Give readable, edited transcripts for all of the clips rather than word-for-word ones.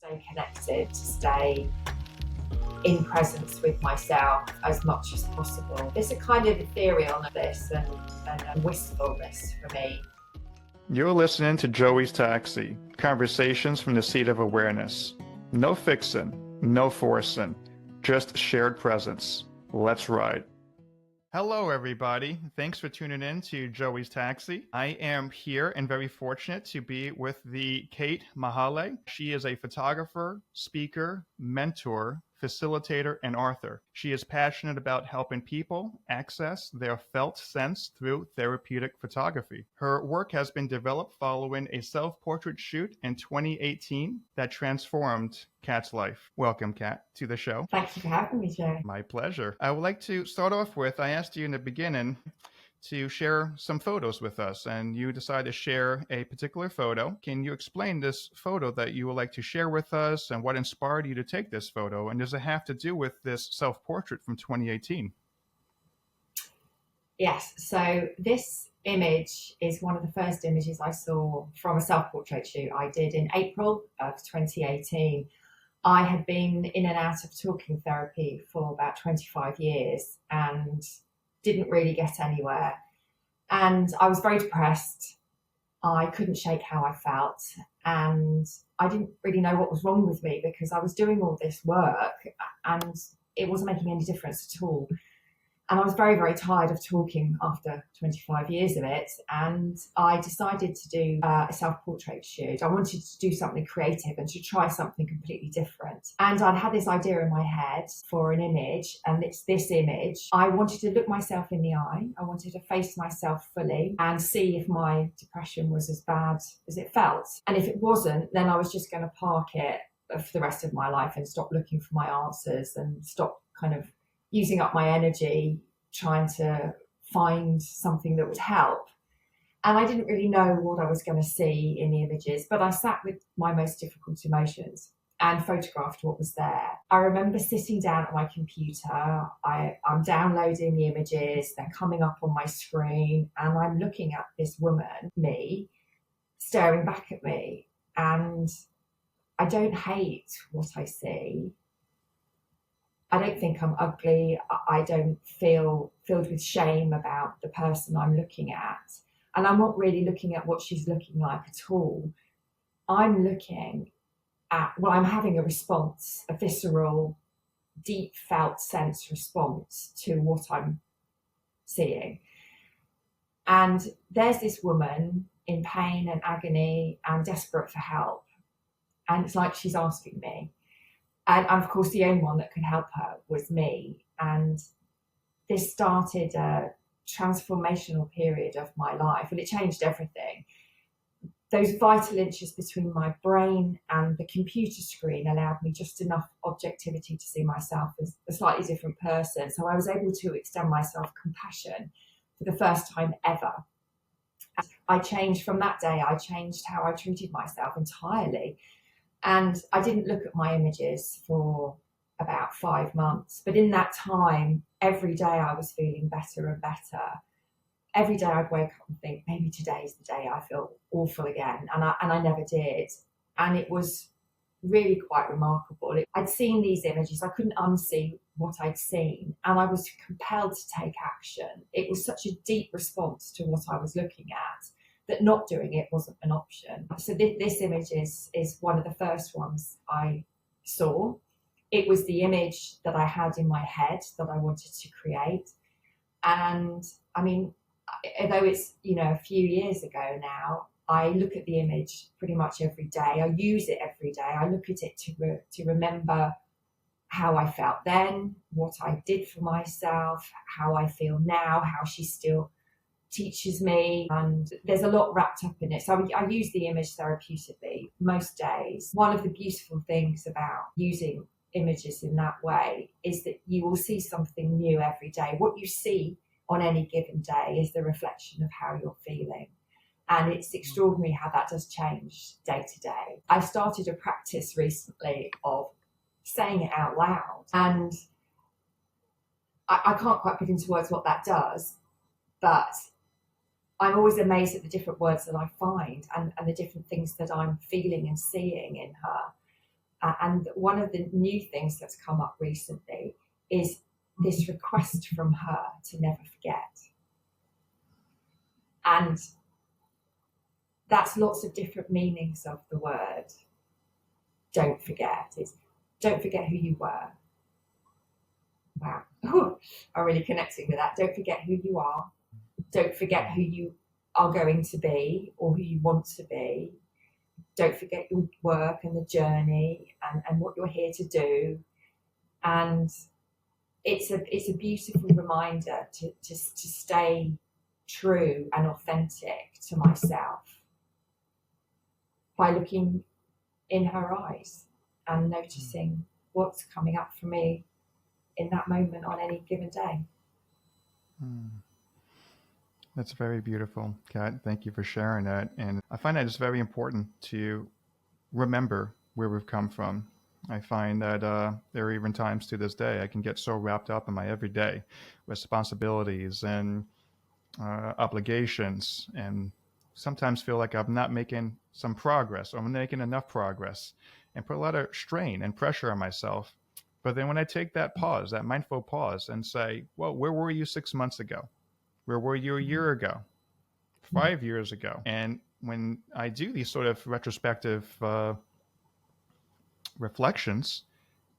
stay connected, to stay in presence with myself as much as possible. There's a kind of ethereal of this and a wistfulness for me. You're listening to Joey's Taxi, conversations from the seat of awareness. No fixing, no forcing, just shared presence. Let's ride. Hello, everybody. Thanks for tuning in to Joey's Taxi. I am here and very fortunate to be with the Kat Mahale. She is a photographer, speaker, mentor, facilitator, and author. She is passionate about helping people access their felt sense through therapeutic photography. Her work has been developed following a self-portrait shoot in 2018 that transformed Kat's life. Welcome, Kat, to the show. Thank you for having me, Joe. My pleasure. I would like to start off with, I asked you in the beginning to share some photos with us, and you decided to share a particular photo. Can you explain this photo that you would like to share with us and what inspired you to take this photo? And does it have to do with this self-portrait from 2018? Yes, so this image is one of the first images I saw from a self-portrait shoot I did in April of 2018. I had been in and out of talking therapy for about 25 years and didn't really get anywhere. And I was very depressed. I couldn't shake how I felt. And I didn't really know what was wrong with me because I was doing all this work and it wasn't making any difference at all. And I was very, very tired of talking after 25 years of it. And I decided to do a self-portrait shoot. I wanted to do something creative and to try something completely different. And I'd had this idea in my head for an image, and it's this image. I wanted to look myself in the eye. I wanted to face myself fully and see if my depression was as bad as it felt. And if it wasn't, then I was just going to park it for the rest of my life and stop looking for my answers and stop kind of using up my energy trying to find something that would help. And I didn't really know what I was going to see in the images, but I sat with my most difficult emotions and photographed what was there. I remember sitting down at my computer, I'm downloading the images, they're coming up on my screen, and I'm looking at this woman, me, staring back at me. And I don't hate what I see. I don't think I'm ugly. I don't feel filled with shame about the person I'm looking at. And I'm not really looking at what she's looking like at all. I'm looking at, well, I'm having a response, a visceral, deep felt sense response to what I'm seeing. And there's this woman in pain and agony and desperate for help. And it's like she's asking me. And of course, the only one that could help her was me. And this started a transformational period of my life, and it changed everything. Those vital inches between my brain and the computer screen allowed me just enough objectivity to see myself as a slightly different person. So I was able to extend myself compassion for the first time ever. I changed from that day. I changed how I treated myself entirely. And I didn't look at my images for about 5 months. But in that time, every day I was feeling better and better. Every day I'd wake up and think, maybe today's the day I feel awful again. And I never did. And it was really quite remarkable. I'd seen these images. I couldn't unsee what I'd seen. And I was compelled to take action. It was such a deep response to what I was looking at that not doing it wasn't an option. So this image is one of the first ones I saw. It was the image that I had in my head that I wanted to create. And I mean, although it's, a few years ago now, I look at the image pretty much every day. I use it every day. I look at it to remember how I felt then, what I did for myself, how I feel now, how she still teaches me, and there's a lot wrapped up in it. So I use the image therapeutically most days. One of the beautiful things about using images in that way is that you will see something new every day. What you see on any given day is the reflection of how you're feeling. And it's extraordinary how that does change day to day. I started a practice recently of saying it out loud, and I can't quite put into words what that does, but I'm always amazed at the different words that I find and the different things that I'm feeling and seeing in her. And one of the new things that's come up recently is this request from her to never forget. And that's lots of different meanings of the word don't forget. It's don't forget who you were. Wow. I'm really connecting with that. Don't forget who you are. Don't forget who you are going to be or who you want to be. Don't forget your work and the journey and what you're here to do. And it's a beautiful reminder to stay true and authentic to myself by looking in her eyes and noticing what's coming up for me in that moment on any given day. That's very beautiful, Kat. Thank you for sharing that. And I find that it's very important to remember where we've come from. I find that there are even times to this day I can get so wrapped up in my everyday responsibilities and obligations, and sometimes feel like I'm not making some progress or I'm making enough progress, and put a lot of strain and pressure on myself. But then when I take that pause, that mindful pause, and say, well, where were you 6 months ago? Where were you a year ago? 5 years ago? And when I do these sort of retrospective reflections,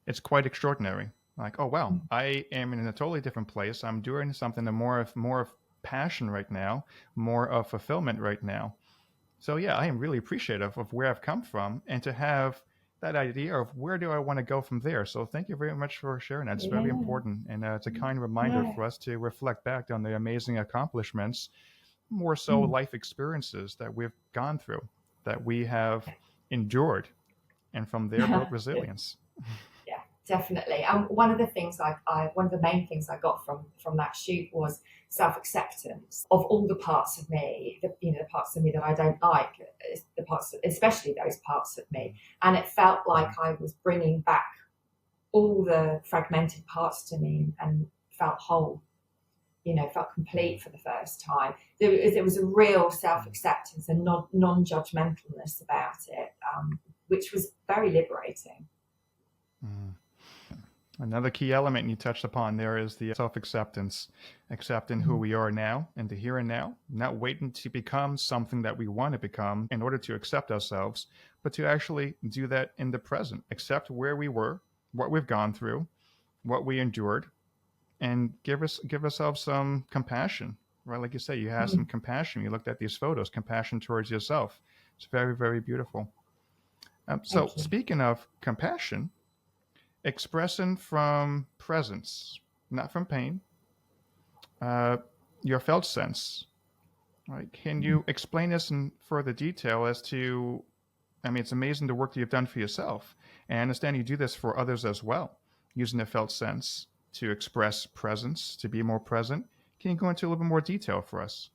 it's quite extraordinary. Like, oh wow, I am in a totally different place. I'm doing something of more of passion right now, more of fulfillment right now. So yeah, I am really appreciative of where I've come from, and to have that idea of where do I want to go from there. So thank you very much for sharing that. It's very important, and it's a kind reminder for us to reflect back on the amazing accomplishments, more so life experiences that we've gone through, that we have endured, and from there built resilience. Yeah, definitely. One of the things one of the main things I got from that shoot was self-acceptance of all the parts of me, the parts of me that I don't like, the parts, especially those parts of me. And it felt like I was bringing back all the fragmented parts to me and felt whole, felt complete for the first time. There was a real self-acceptance and non-judgmentalness about it, which was very liberating. Another key element you touched upon there is the self-acceptance, accepting who we are now in the here and now, not waiting to become something that we want to become in order to accept ourselves, but to actually do that in the present, accept where we were, what we've gone through, what we endured, and give ourselves some compassion, right? Like you say, you have some compassion. You looked at these photos, compassion towards yourself. It's very, very beautiful. So speaking of compassion, expressing from presence, not from pain, your felt sense. Right? Can you explain this in further detail as to, I mean, it's amazing the work that you've done for yourself. And I understand you do this for others as well, using the felt sense to express presence, to be more present. Can you go into a little bit more detail for us?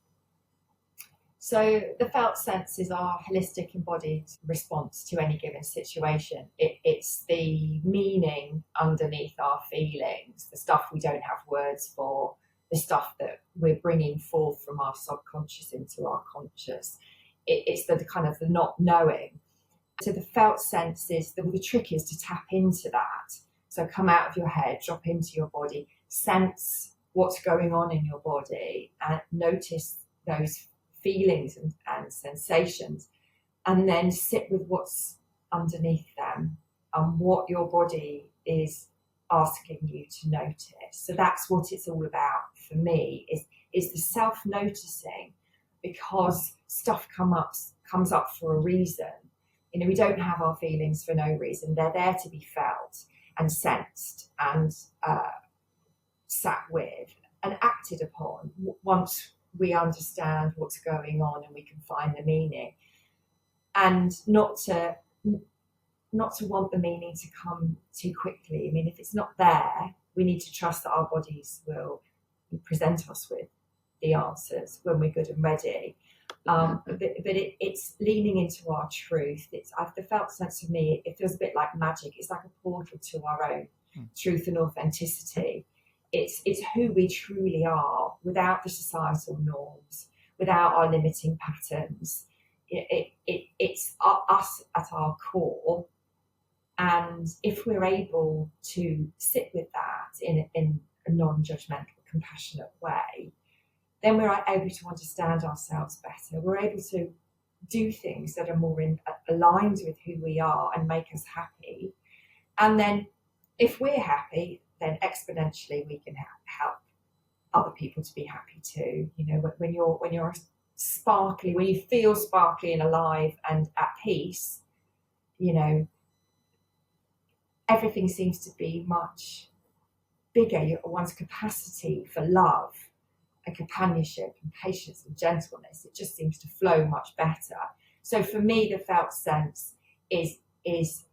So the felt sense is our holistic embodied response to any given situation. It's the meaning underneath our feelings, the stuff we don't have words for, the stuff that we're bringing forth from our subconscious into our conscious. It's the kind of the not knowing. So the felt sense is, the trick is to tap into that. So come out of your head, drop into your body, sense what's going on in your body, and notice those feelings and sensations, and then sit with what's underneath them and what your body is asking you to notice. So that's what it's all about for me, is the self-noticing, because stuff comes up for a reason. We don't have our feelings for no reason. They're there to be felt and sensed and sat with and acted upon once we understand what's going on and we can find the meaning, and not to want the meaning to come too quickly. I mean, if it's not there, we need to trust that our bodies will present us with the answers when we're good and ready. But it's leaning into our truth. The felt sense of me, it feels a bit like magic. It's like a portal to our own truth and authenticity. It's who we truly are, without the societal norms, without our limiting patterns. It's us at our core, And if we're able to sit with that in a non-judgmental, compassionate way, then we're able to understand ourselves better. We're able to do things that are more aligned with who we are and make us happy. And then if we're happy, then exponentially we can help other people to be happy too. You know, when you're sparkly, when you feel sparkly and alive and at peace, you know, everything seems to be much bigger. One's capacity for love and companionship and patience and gentleness, it just seems to flow much better. So for me, the felt sense is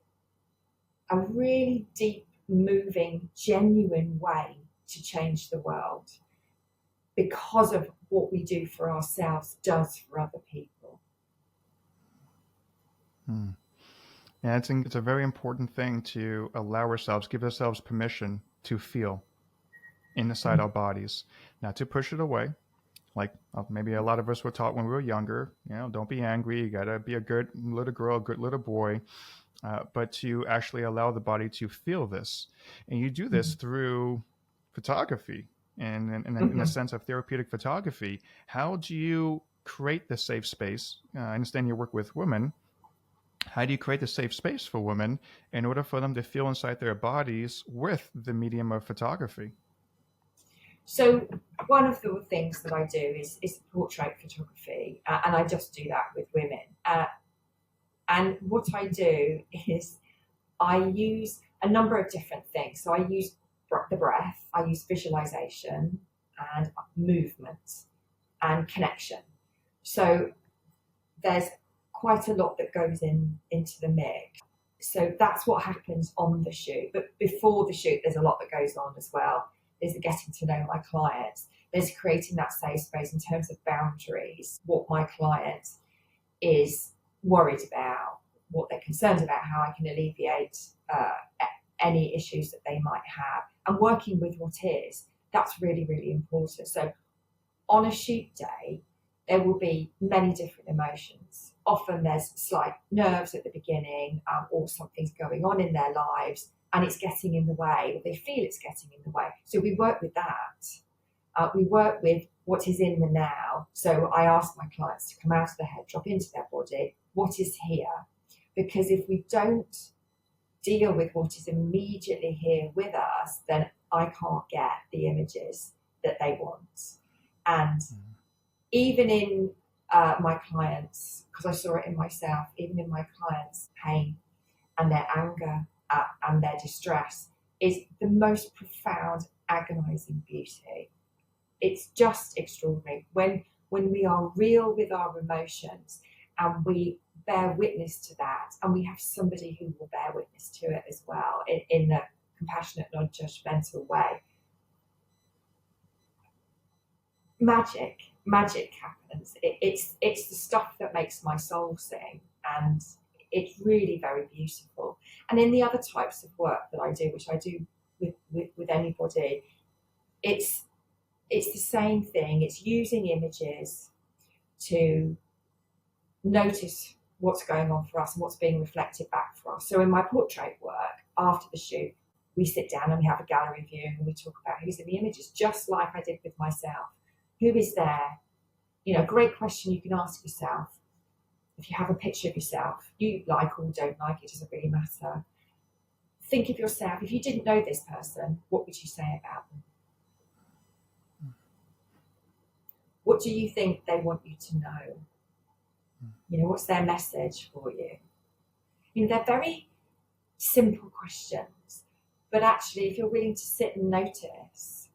a really deep, moving, genuine way to change the world, because of what we do for ourselves does for other people. Yeah, I think it's a very important thing to allow ourselves, give ourselves permission to feel inside our bodies, not to push it away. Like maybe a lot of us were taught when we were younger, you know, don't be angry, you gotta be a good little girl, good little boy, but to actually allow the body to feel this. And you do this through photography and in a sense of therapeutic photography. How do you create the safe space? I understand you work with women. How do you create a safe space for women in order for them to feel inside their bodies with the medium of photography? So one of the things that I do is portrait photography, and I just do that with women. And what I do is I use a number of different things. So I use the breath, I use visualization and movement and connection. So there's quite a lot that goes into the mix. So that's what happens on the shoot. But before the shoot, there's a lot that goes on as well. There's the getting to know my clients. There's creating that safe space in terms of boundaries, what my client is worried about, what they're concerned about, how I can alleviate any issues that they might have, and working with what is. That's really, really important. So on a shoot day, there will be many different emotions. Often there's slight nerves at the beginning, or something's going on in their lives and it's getting in the way, or they feel it's getting in the way. So we work with that. We work with what is in the now. So I ask my clients to come out of the head, drop into their body. What is here? Because if we don't deal with what is immediately here with us, then I can't get the images that they want. And even in my clients, because I saw it in myself, even in my clients' pain and their anger and their distress is the most profound, agonizing beauty. It's just extraordinary. When we are real with our emotions and we bear witness to that, and we have somebody who will bear witness to it as well in a compassionate, non-judgmental way, magic happens. It's the stuff that makes my soul sing, and it's really very beautiful. And in the other types of work that I do, which I do with anybody, it's the same thing. It's using images to notice what's going on for us and what's being reflected back for us. So in my portrait work, after the shoot, we sit down and we have a gallery view and we talk about who's in the images, just like I did with myself. Who is there? You know, great question you can ask yourself. If you have a picture of yourself, you like or don't like, it doesn't really matter. Think of yourself. If you didn't know this person, what would you say about them? What do you think they want you to know? You know, what's their message for you? You know, they're very simple questions, but actually, if you're willing to sit and notice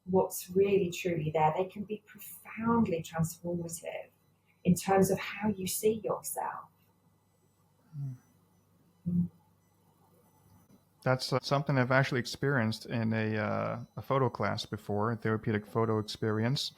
what's really truly there, they can be profoundly transformative in terms of how you see yourself. That's something I've actually experienced in a photo class before, a therapeutic photo experience,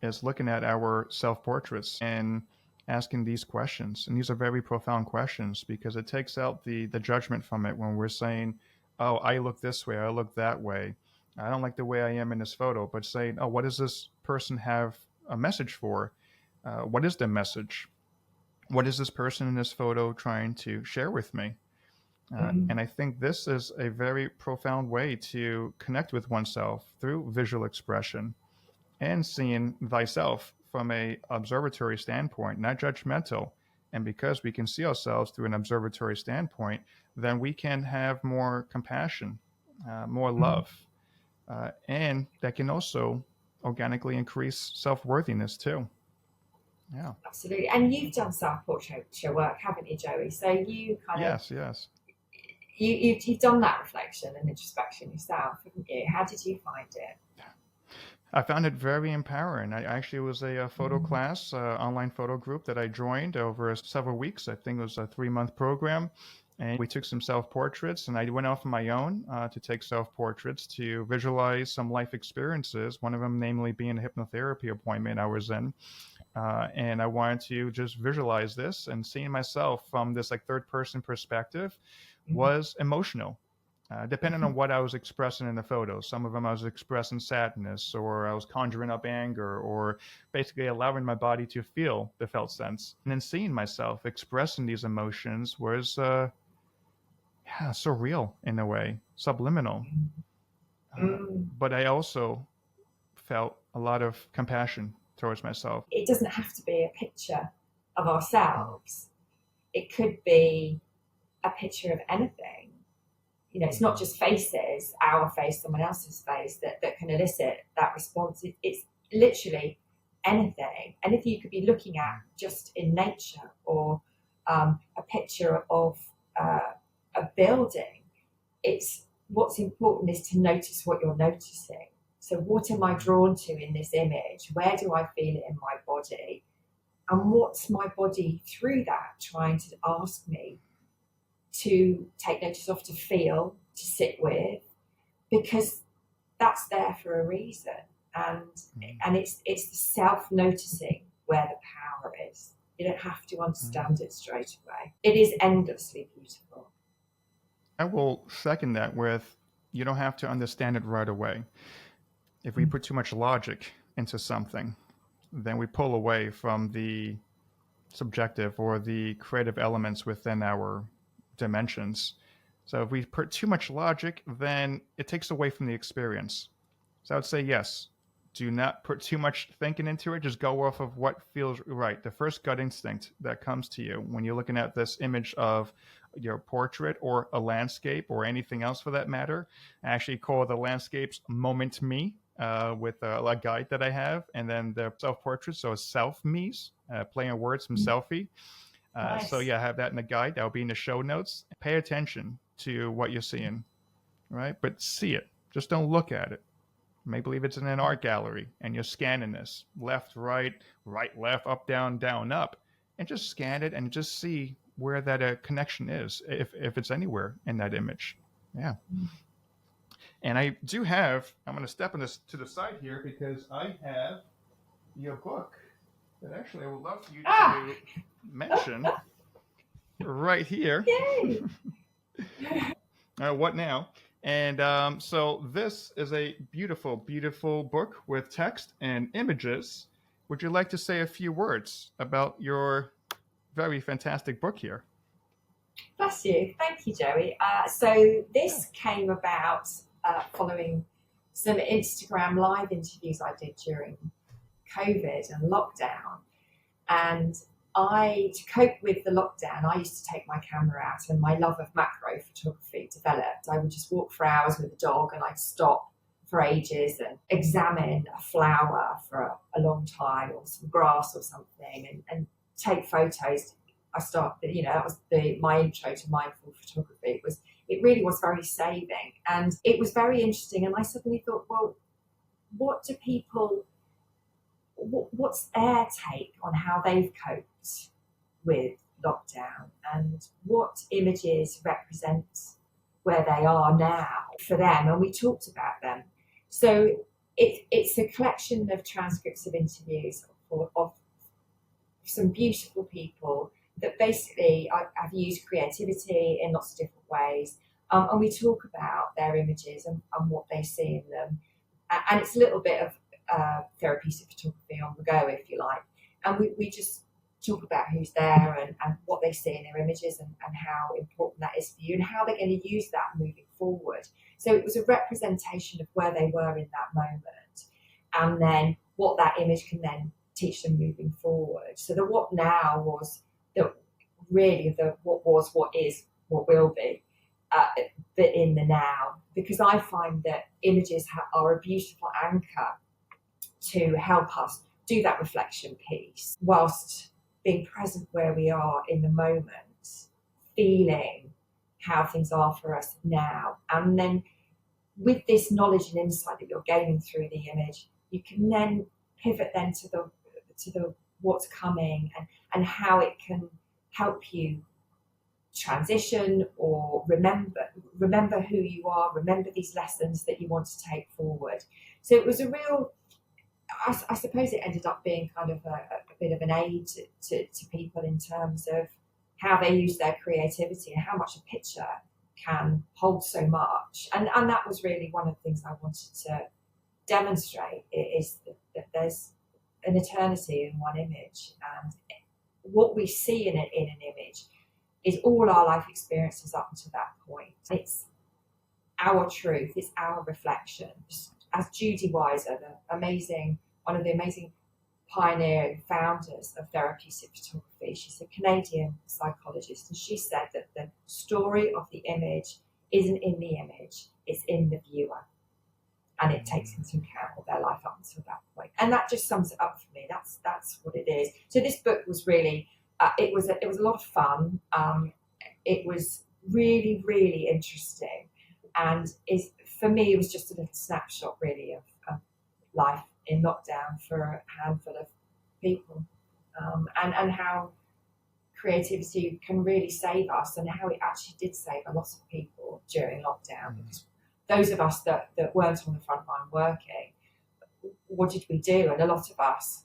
is looking at our self-portraits and asking these questions. And these are very profound questions because it takes out the judgment from it when we're saying, oh, I look this way, I look that way. I don't like the way I am in this photo, but saying, oh, what does this person have a message for? What is their message? What is this person in this photo trying to share with me? Mm. And I think this is a very profound way to connect with oneself through visual expression and seeing thyself from a observatory standpoint, not judgmental. And because we can see ourselves through an observatory standpoint, then we can have more compassion, more Mm. love, and that can also organically increase self-worthiness too. Yeah. Absolutely. And you've done self-portraiture work, haven't you, Joey? So you kind of Yes. Yes. you've done that reflection and introspection yourself, haven't you? How did you find it? I found it very empowering. I actually was a photo Mm. class, online photo group that I joined over several weeks. I think it was a 3-month program. And we took some self portraits, and I went off on my own to take self portraits to visualize some life experiences. One of them, namely, being a hypnotherapy appointment I was in. And I wanted to just visualize this, and seeing myself from this like third person perspective Mm. was emotional. Depending on what I was expressing in the photos. Some of them I was expressing sadness, or I was conjuring up anger, or basically allowing my body to feel the felt sense. And then seeing myself expressing these emotions was, yeah, surreal in a way, subliminal. Mm. But I also felt a lot of compassion towards myself. It doesn't have to be a picture of ourselves. It could be a picture of anything. You know, it's not just faces, our face, someone else's face, that can elicit that response. It's literally anything you could be looking at just in nature, or a picture of a building. It's what's important is to notice what you're noticing. So what am I drawn to in this image? Where do I feel it in my body? And what's my body through that trying to ask me to take notice of, to feel, to sit with? Because that's there for a reason. And it's the self-noticing where the power is. You don't have to understand it straight away. It is endlessly beautiful. I will second that with, you don't have to understand it right away. If we put too much logic into something, then we pull away from the subjective or the creative elements within our dimensions. So if we put too much logic, then it takes away from the experience. So I would say yes. Do not put too much thinking into it. Just go off of what feels right. The first gut instinct that comes to you when you're looking at this image of your portrait or a landscape or anything else for that matter. I actually call the landscapes moment me, with a guide that I have, and then the self portrait, so self me's, playing on words from selfie. So Nice. yeah, I have that in the guide. That'll be in the show notes. Pay attention to what you're seeing, right? But see it. Just don't look at it. Make believe it's in an art gallery and you're scanning this left, right, right, left, up, down, up, and just scan it and just see where that connection is, if it's anywhere in that image. Yeah. And I do have, I'm going to step on this to the side here because I have your book that actually I would love for you to mention right here. Yay. What now? And so this is a beautiful, beautiful book with text and images. Would you like to say a few words about your very fantastic book here? Bless you. Thank you, Joey. So Yeah. this came about following some Instagram live interviews I did during COVID and lockdown. And to cope with the lockdown, I used to take my camera out, and my love of macro photography developed. I would just walk for hours with the dog, and I'd stop for ages and examine a flower for a long time, or some grass or something, and take photos. That was my intro to mindful photography. It really was very saving, and it was very interesting. And I suddenly thought, well, what do people what's their take on how they've coped with lockdown, and what images represent where they are now for them? And we talked about them. So it's a collection of transcripts of interviews of some beautiful people that basically I've used creativity in lots of different ways. And we talk about their images and what they see in them. And it's a little bit of therapeutic photography on the go, if you like. And we just talk about who's there and what they see in their images and how important that is for you and how they're going to use that moving forward. So it was a representation of where they were in that moment, and then what that image can then teach them moving forward. So the what now was the really the what was, what is, what will be, but in the now, because I find that images are a beautiful anchor to help us do that reflection piece whilst being present where we are in the moment, feeling how things are for us now. And then with this knowledge and insight that you're gaining through the image, you can then pivot then to the what's coming and how it can help you transition or remember who you are, remember these lessons that you want to take forward. So it was a real, I suppose it ended up being kind of a bit of an aid to people in terms of how they use their creativity and how much a picture can hold so much. And that was really one of the things I wanted to demonstrate, is that there's an eternity in one image, and what we see in an image is all our life experiences up to that point. It's our truth, it's our reflection. As Judy Weiser, one of the amazing pioneering founders of therapeutic photography, she's a Canadian psychologist, and she said that the story of the image isn't in the image, it's in the viewer. And it takes into account all their life up until that point. And that just sums it up for me. That's what it is. So this book was really, it was a lot of fun. It was really, really interesting. And for me, it was just a little snapshot really of life in lockdown for a handful of people, and how creativity can really save us, and how it actually did save a lot of people during lockdown. Because those of us that weren't on the front line working, what did we do? And a lot of us,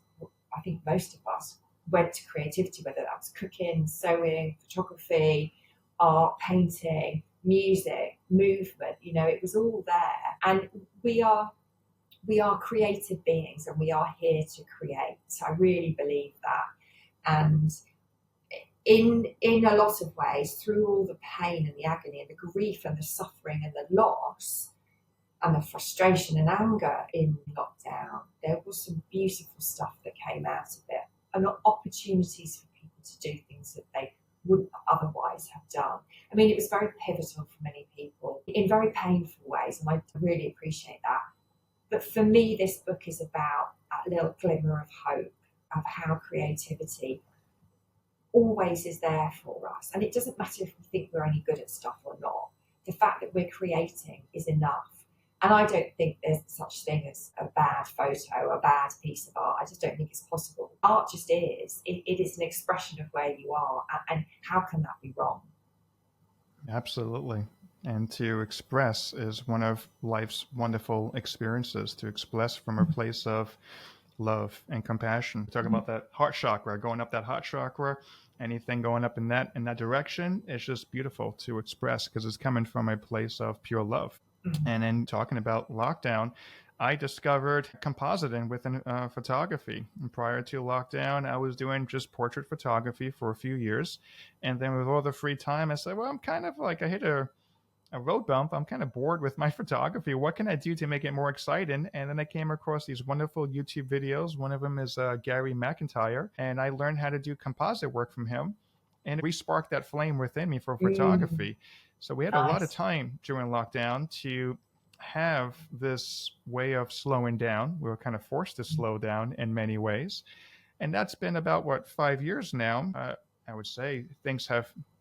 I think most of us, went to creativity, whether that was cooking, sewing, photography, art, painting, music, movement. It was all there. And we are creative beings, and we are here to create. So I really believe that. And in a lot of ways, through all the pain and the agony and the grief and the suffering and the loss and the frustration and anger in lockdown, there was some beautiful stuff that came out of it, and opportunities for people to do things that they wouldn't otherwise have done. I mean, it was very pivotal for many people in very painful ways, and I really appreciate that. But for me, this book is about a little glimmer of hope of how creativity always is there for us. And it doesn't matter if we think we're any good at stuff or not. The fact that we're creating is enough. And I don't think there's such thing as a bad photo, a bad piece of art. I just don't think it's possible. Art just is. It is an expression of where you are. And how can that be wrong? Absolutely. And to express is one of life's wonderful experiences, to express from a place of love and compassion. Talking about that heart chakra, going up that heart chakra, anything going up in that direction, it's just beautiful to express because it's coming from a place of pure love. And then talking about lockdown, I discovered compositing within photography. And prior to lockdown, I was doing just portrait photography for a few years. And then with all the free time, I said, well, I'm kind of like, I hit a road bump. I'm kind of bored with my photography. What can I do to make it more exciting? And then I came across these wonderful YouTube videos. One of them is Gary McIntyre, and I learned how to do composite work from him, and it re-sparked that flame within me for photography. So we had a lot of time during lockdown to have this way of slowing down. We were kind of forced to slow down in many ways. And that's been about, 5 years now. I would say things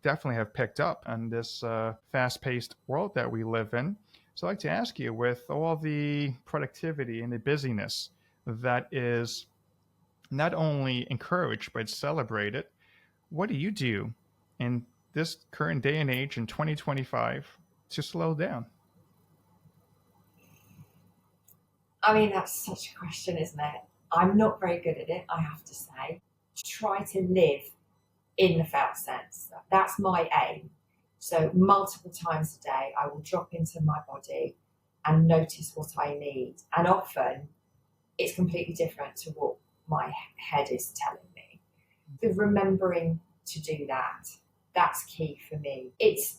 definitely have picked up on this fast-paced world that we live in. So I'd like to ask you, with all the productivity and the busyness that is not only encouraged but celebrated, what do you do in this current day and age in 2025 to slow down? I mean, that's such a question, isn't it? I'm not very good at it, I have to say. Try to live in the felt sense. That's my aim. So multiple times a day, I will drop into my body and notice what I need. And often it's completely different to what my head is telling me. The remembering to do that, that's key for me.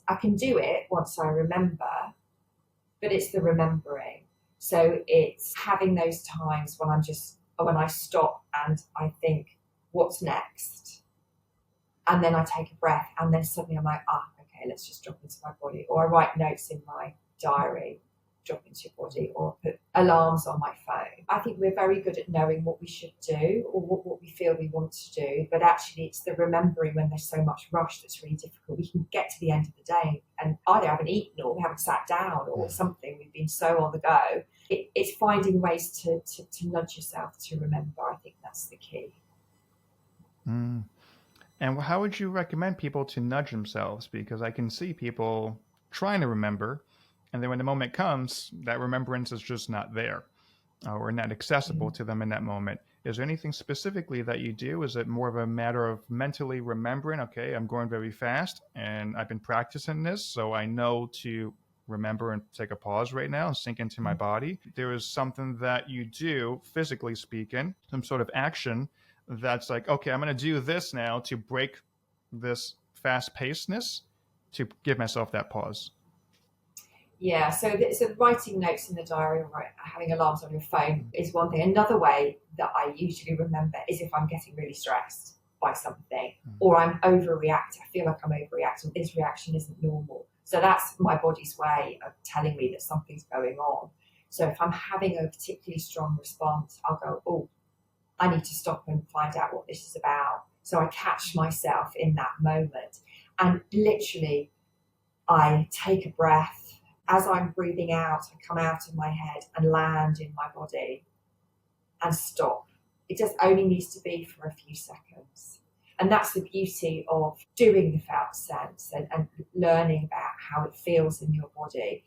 I can do it once I remember, but it's the remembering. So it's having those times when when I stop and I think, what's next? And then I take a breath, and then suddenly I'm like, okay, let's just drop into my body. Or I write notes in my diary, drop into your body, or put alarms on my phone. I think we're very good at knowing what we should do or what we feel we want to do, but actually it's the remembering when there's so much rush that's really difficult. We can get to the end of the day and either haven't eaten or we haven't sat down or something. We've been so on the go. It's finding ways to nudge yourself to remember. I think that's the key. Mm. And how would you recommend people to nudge themselves? Because I can see people trying to remember, and then when the moment comes, that remembrance is just not there or not accessible to them in that moment. Is there anything specifically that you do? Is it more of a matter of mentally remembering, okay, I'm going very fast and I've been practicing this, so I know to remember and take a pause right now and sink into my body? There is something that you do, physically speaking, some sort of action that's like, okay, I'm going to do this now to break this fast pacedness to give myself that pause. Yeah, so writing notes in the diary or having alarms on your phone is one thing. Another way that I usually remember is if I'm getting really stressed by something or I'm overreacting. I feel like I'm overreacting. This reaction isn't normal. So that's my body's way of telling me that something's going on. So if I'm having a particularly strong response, I'll go, oh, I need to stop and find out what this is about. So I catch myself in that moment and literally I take a breath. As I'm breathing out, I come out of my head and land in my body and stop. It just only needs to be for a few seconds. And that's the beauty of doing the felt sense and learning about how it feels in your body.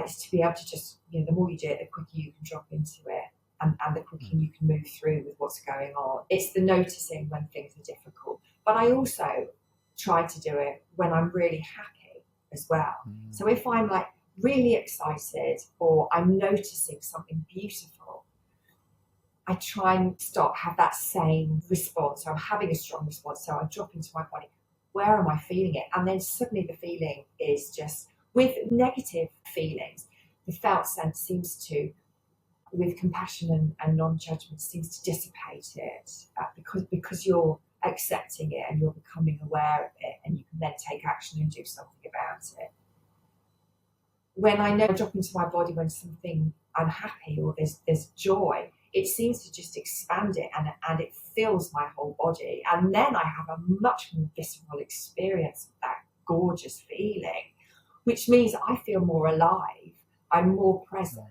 Is to be able to just, the more you do it, the quicker you can drop into it. And the quicker you can move through with what's going on. It's the noticing when things are difficult. But I also try to do it when I'm really happy as well. So if I'm like really excited or I'm noticing something beautiful, I try and have that same response. So I'm having a strong response. So I drop into my body. Where am I feeling it? And then suddenly the feeling is just, with negative feelings, the felt sense seems to, with compassion and non-judgment, seems to dissipate it because you're accepting it and you're becoming aware of it, and you can then take action and do something about it. When I know I drop into my body when I'm happy or there's joy, it seems to just expand it and it fills my whole body, and then I have a much more visceral experience of that gorgeous feeling, which means I feel more alive, I'm more present.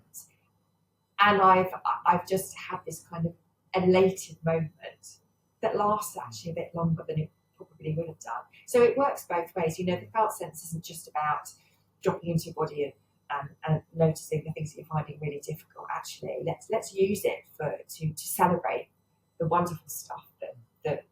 And I've just had this kind of elated moment that lasts actually a bit longer than it probably would have done. So it works both ways. The felt sense isn't just about dropping into your body and noticing the things that you're finding really difficult. Actually, let's use it to celebrate the wonderful stuff that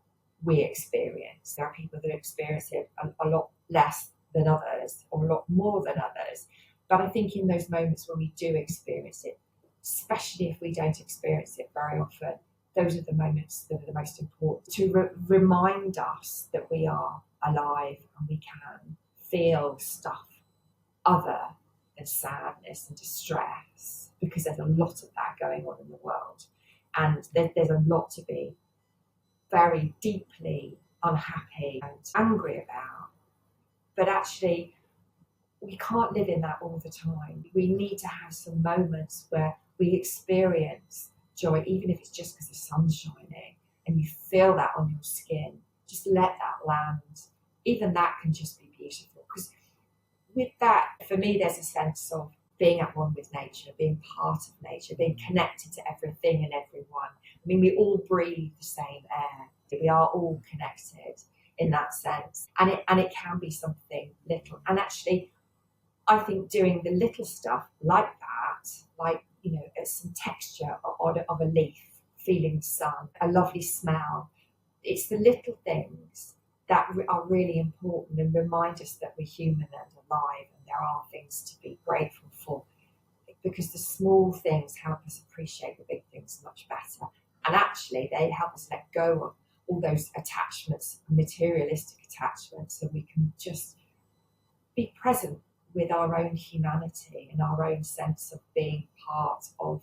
we experience. There are people that experience it a lot less than others or a lot more than others. But I think in those moments when we do experience it, especially if we don't experience it very often, those are the moments that are the most important to remind us that we are alive and we can feel stuff other than sadness and distress, because there's a lot of that going on in the world, and there's a lot to be very deeply unhappy and angry about. But actually, we can't live in that all the time. We need to have some moments where we experience joy, even if it's just because the sun's shining and you feel that on your skin. Just let that land. Even that can just be beautiful, because with that, for me, there's a sense of being at one with nature, being part of nature, being connected to everything and everyone. I mean, we all breathe the same air. We are all connected in that sense. And it can be something little. And actually, I think doing the little stuff like that, like, some texture of a leaf, feeling the sun, a lovely smell. It's the little things that are really important and remind us that we're human and alive and there are things to be grateful for, because the small things help us appreciate the big things much better. And actually, they help us let go all those attachments, materialistic attachments, and we can just be present with our own humanity and our own sense of being part of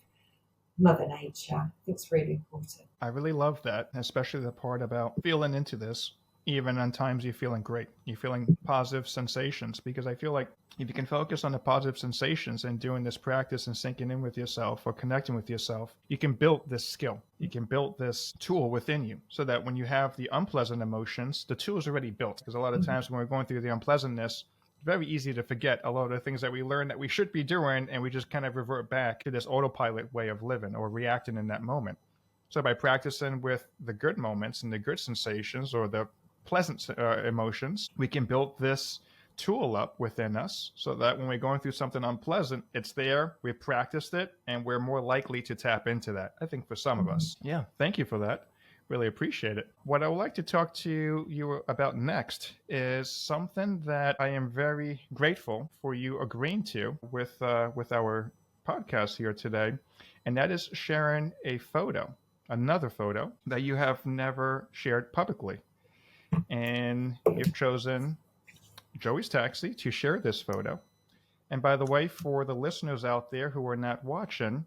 Mother Nature. I think it's really important. I really love that, especially the part about feeling into this, even on times you're feeling great, you're feeling positive sensations, because I feel like if you can focus on the positive sensations and doing this practice and sinking in with yourself or connecting with yourself, you can build this skill. You can build this tool within you so that when you have the unpleasant emotions, the tool is already built. Because a lot of times when we're going through the unpleasantness, very easy to forget a lot of the things that we learned that we should be doing, and we just kind of revert back to this autopilot way of living or reacting in that moment. So by practicing with the good moments and the good sensations or the pleasant emotions, we can build this tool up within us so that when we're going through something unpleasant, it's there, we've practiced it, and we're more likely to tap into that, I think, for some of us. Yeah, thank you for that. Really appreciate it. What I would like to talk to you about next is something that I am very grateful for you agreeing to with our podcast here today, and that is sharing a photo, another photo that you have never shared publicly. And you've chosen Joey's Taxi to share this photo. And by the way, for the listeners out there who are not watching,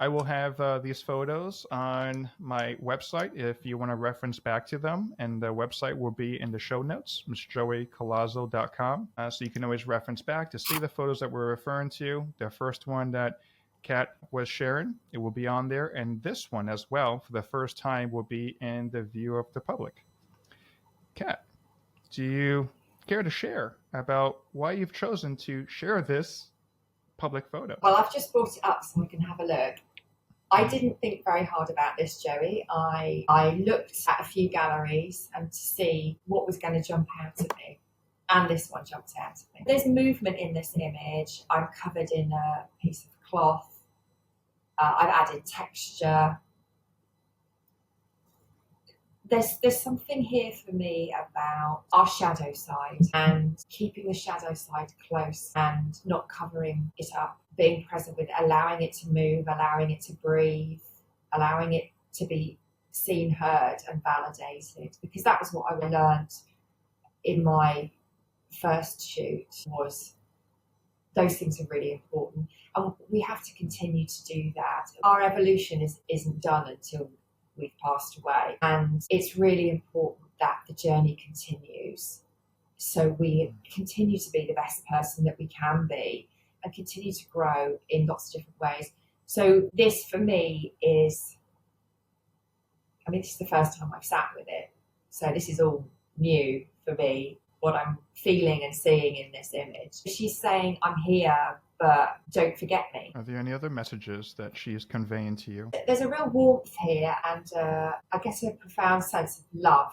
I will have these photos on my website if you want to reference back to them. And the website will be in the show notes, msjoeycolazzo.com. So you can always reference back to see the photos that we're referring to. The first one that Kat was sharing, it will be on there. And this one as well, for the first time, will be in the view of the public. Kat, do you care to share about why you've chosen to share this public photo? Well, I've just brought it up so we can have a look. I didn't think very hard about this, Joey. I looked at a few galleries and to see what was going to jump out at me. And this one jumped out at me. There's movement in this image. I'm covered in a piece of cloth. I've added texture. There's something here for me about our shadow side and keeping the shadow side close and not covering it up, being present with it, allowing it to move, allowing it to breathe, allowing it to be seen, heard and validated. Because that was what I learned in my first shoot, was those things are really important. And we have to continue to do that. Our evolution isn't done until we've passed away, and it's really important that the journey continues so we continue to be the best person that we can be and continue to grow in lots of different ways. So this for me is, this is the first time I've sat with it, so this is all new for me, what I'm feeling and seeing in this image. She's saying, I'm here, but don't forget me. Are there any other messages that she is conveying to you? There's a real warmth here and I guess a profound sense of love.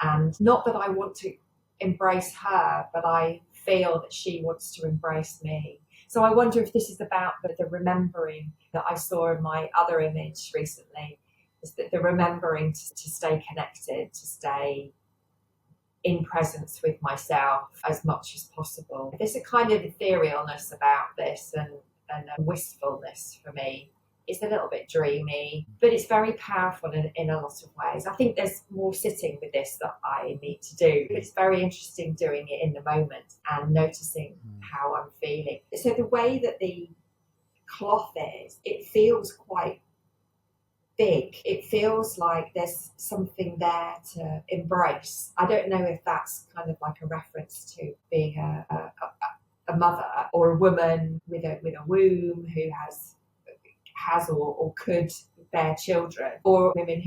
And not that I want to embrace her, but I feel that she wants to embrace me. So I wonder if this is about the remembering that I saw in my other image recently, is that the remembering to stay connected, to stay in presence with myself as much as possible. There's a kind of etherealness about this and a wistfulness for me. It's a little bit dreamy, but it's very powerful in a lot of ways. I think there's more sitting with this that I need to do. It's very interesting doing it in the moment and noticing how I'm feeling. So the way that the cloth is, it feels quite big. It feels like there's something there to embrace. I don't know if that's kind of like a reference to being a mother or a woman with a womb who has or could bear children, or women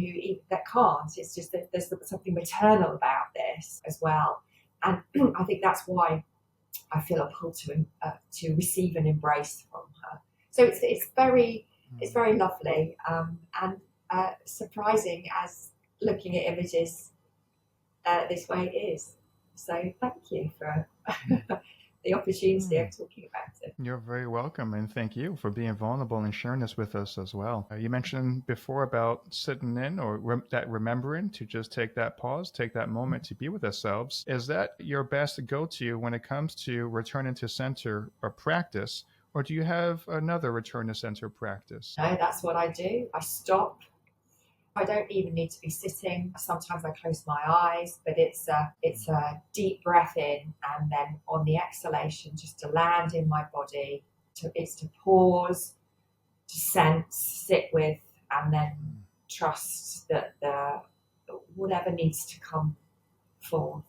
that can't. It's just that there's something maternal about this as well, and I think that's why I feel a pull to receive an embrace from her. So it's very lovely and surprising as looking at images this way is. So thank you for the opportunity of talking about it. You're very welcome, and thank you for being vulnerable and sharing this with us as well. You mentioned before about sitting in or that remembering to just take that pause, take that moment to be with ourselves. Is that your best go-to when it comes to returning to center or practice, or do you have another return to center practice? No, that's what I do. I stop. I don't even need to be sitting. Sometimes I close my eyes, but it's a deep breath in, and then on the exhalation, just to land in my body. It's to pause, to sense, sit with, and then trust that whatever needs to come forth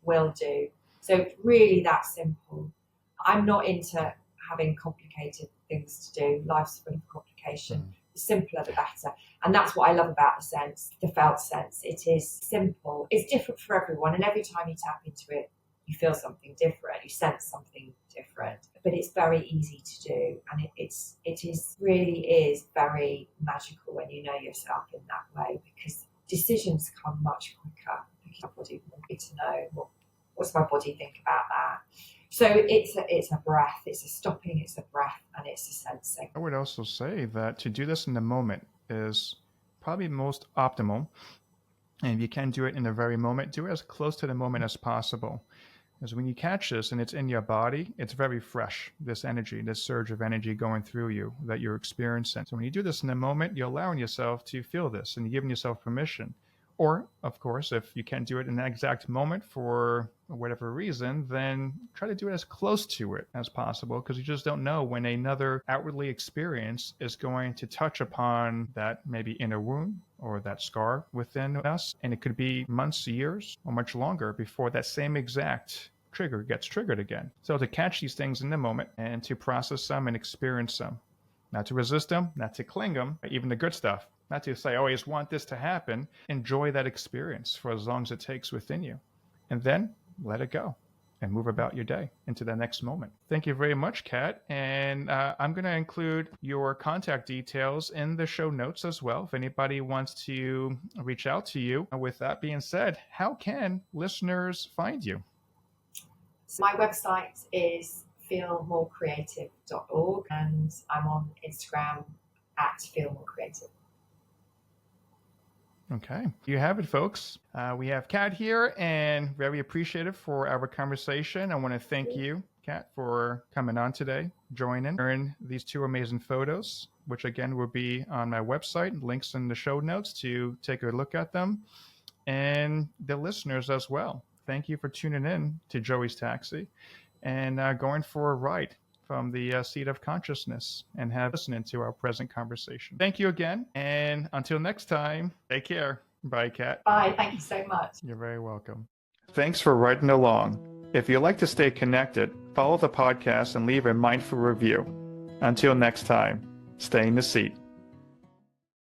will do. So really that simple. I'm not into having complicated things to do. Life's full of complication. The simpler the better. And that's what I love about the sense, the felt sense. It is simple. It's different for everyone. And every time you tap into it, you feel something different. You sense something different. But it's very easy to do. And it really is very magical when you know yourself in that way, because decisions come much quicker. Because my body wants to know what's my body think about that. So it's a breath, it's a stopping, it's a breath, and it's a sensing. I would also say that to do this in the moment is probably most optimal. And if you can do it in the very moment, do it as close to the moment as possible. Because when you catch this and it's in your body, it's very fresh, this energy, this surge of energy going through you that you're experiencing. So when you do this in the moment, you're allowing yourself to feel this and you're giving yourself permission. Or, of course, if you can't do it in that exact moment for whatever reason, then try to do it as close to it as possible, because you just don't know when another outwardly experience is going to touch upon that maybe inner wound or that scar within us. And it could be months, years, or much longer before that same exact trigger gets triggered again. So to catch these things in the moment and to process them and experience them, not to resist them, not to cling them, even the good stuff. Not to say, oh, I just want this to happen. Enjoy that experience for as long as it takes within you. And then let it go and move about your day into the next moment. Thank you very much, Kat. And I'm going to include your contact details in the show notes as well, if anybody wants to reach out to you. With that being said, how can listeners find you? So my website is feelmorecreative.org, and I'm on Instagram at feelmorecreative. Okay. You have it, folks. We have Kat here, and very appreciative for our conversation. I want to thank you, Kat, for coming on today, joining, sharing these two amazing photos, which again will be on my website, links in the show notes to take a look at them, and the listeners as well. Thank you for tuning in to Joey's Taxi and going for a ride from the seat of consciousness and listening to our present conversation. Thank you again. And until next time, take care. Bye, Kat. Bye. Thank you so much. You're very welcome. Thanks for riding along. If you'd like to stay connected, follow the podcast and leave a mindful review. Until next time, stay in the seat.